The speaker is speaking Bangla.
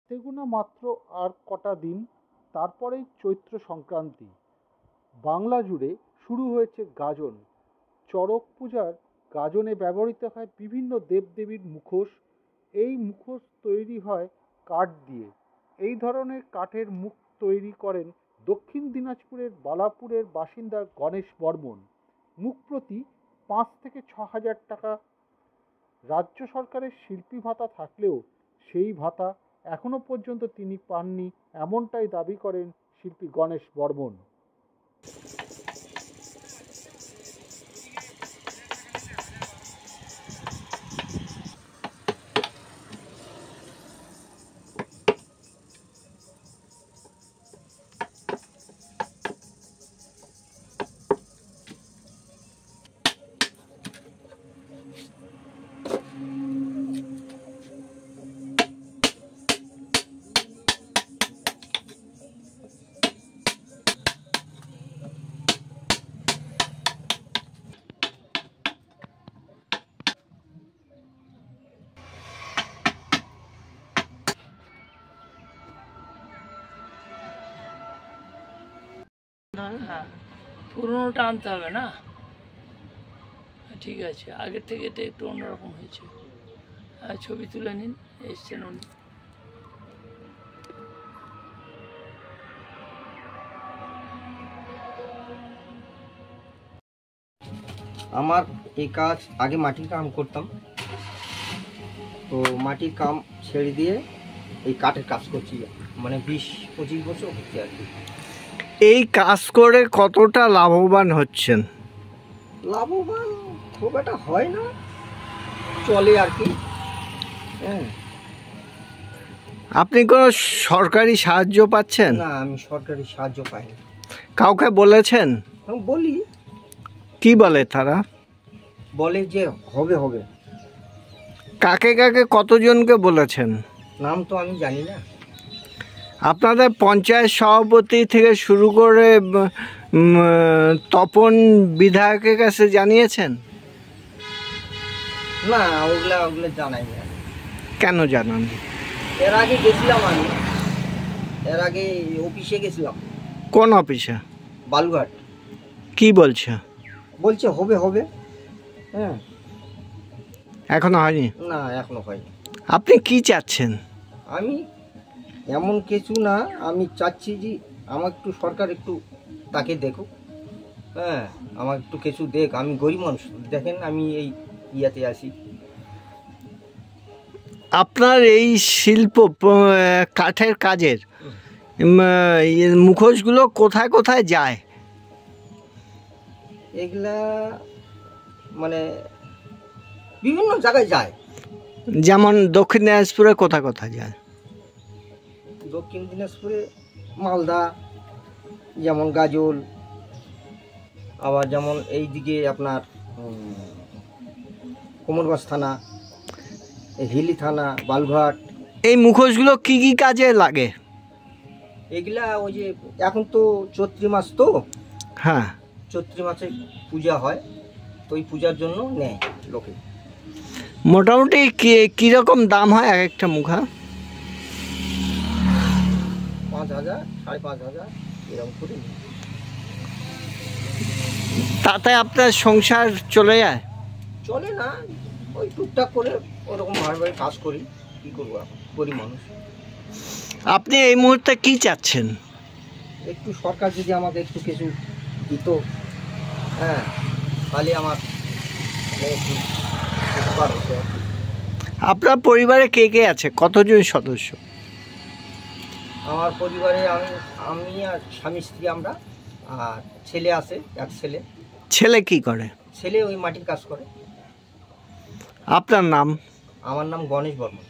হাতে গোনা মাত্র আর কটা দিন, তারপরেই চৈত্র সংক্রান্তি। বাংলা জুড়ে শুরু হয়েছে গাজন। চড়ক পূজার গাজনে ব্যবহৃত হয় বিভিন্ন দেবদেবীর মুখোশ। এই মুখোশ তৈরি হয় কাঠ দিয়ে। এই ধরনের কাঠের মুখ তৈরি করেন দক্ষিণ দিনাজপুরের বালাপুরের বাসিন্দা গণেশ বর্মন। মুখ প্রতি ৫ থেকে ৬ হাজার টাকা। রাজ্য সরকারের শিল্পী ভাতা থাকলেও সেই ভাতা এখনো পর্যন্ত তিনি পাননি, এমনটাই দাবি করেন শিল্পী গণেশ বর্মন। পুরোনোটা আনতে হবে না, ঠিক আছে। আগের থেকে এটা একটু অন্যরকম হয়েছে। ছবি তুলে নিন, এসছেন উনি। আমার এই কাজ আগে মাটির কাম করতাম, তো মাটির কাম ছেড়ে দিয়ে এই কাঠের কাজ করছি, মানে ২০-২৫ বছর হচ্ছে আর কি। এই কাজ করে কতটা লাভবান হচ্ছেন? লাভবান খুব একটা হয় না, চলে আর কি। হ্যাঁ। আপনি কোনো সরকারি সাহায্য পাচ্ছেন? না, আমি সরকারি সাহায্য পাই না। কাউকে বলেছেন? আমি বলি। কি বলে তারা? বলে যে হবে হবে। কাকে কাকে কতজনকে বলেছেন? নাম তো আমি জানি না। আপনাদের পঞ্চায়েত সভাপতি থেকে শুরু করে তপন বিধায়কের কাছে জানিয়েছেন? না, ওগুলা জানাই না। কেন জানান? এর আগে গেছিলাম আমি, এর আগে অফিসে গেছিলাম। কোন অফিসে? বালুঘাট। কি বলছে? বলছে হবে হবে। হ্যাঁ। এখনো হয়নি? না, এখনো হয়নি। আপনি কি চাচ্ছেন? আমি এমন কিছু না, আমি চাচ্ছি যে আমার একটু সরকার একটু তাকে দেখুক। হ্যাঁ, আমার একটু কিছু দেখ। আমি গরিব মানুষ, দেখেন আমি এই ইয়াতে আছি। আপনার এই শিল্প কাঠের কাজের মুখোশগুলো কোথায় কোথায় যায়? এগুলা মানে বিভিন্ন জায়গায় যায়। যেমন দক্ষিণ দিনাজপুরে কোথায় কোথায় যায়? দক্ষিণ দিনাজপুরে মালদা, যেমন গাজল, আবার যেমন এইদিকে আপনার কোমরগঞ্জ থানা, হিলি থানা, বালুঘাট। এই মুখোশগুলো কি কি কাজে লাগে? এগুলা ওই যে এখন তো চৈত্রী মাস, তো হ্যাঁ, চৈত্রী মাসে পূজা হয়, তো ওই পূজার জন্য নেয় লোকে। মোটামুটি কীরকম দাম হয় এক একটা মুখা? ৫,০০০, ৫,৫০০ এরকম করে। তাতে আপনার সংসার চলে যায়? চলে না, ওই টুকটাক করে ওরকম ভাবে কাজ করি। কী করবো, এখন গরিব মানুষ। আপনি এই মুহূর্তে কি চাচ্ছেন? একটু সরকার যদি আমাকে একটু কিছু দিত, হ্যাঁ, তাহলে আমার একটু উপকার হতো। আপনার পরিবারে কে কে আছে? কতজন সদস্য? আমার পরিবারে আমি আর স্বামী স্ত্রী, আমরা, আর ছেলে আছে, এক ছেলে। ছেলে কি করে? ছেলে ওই মাটির কাজ করে। আপনার নাম? আমার নাম গণেশ বর্মন।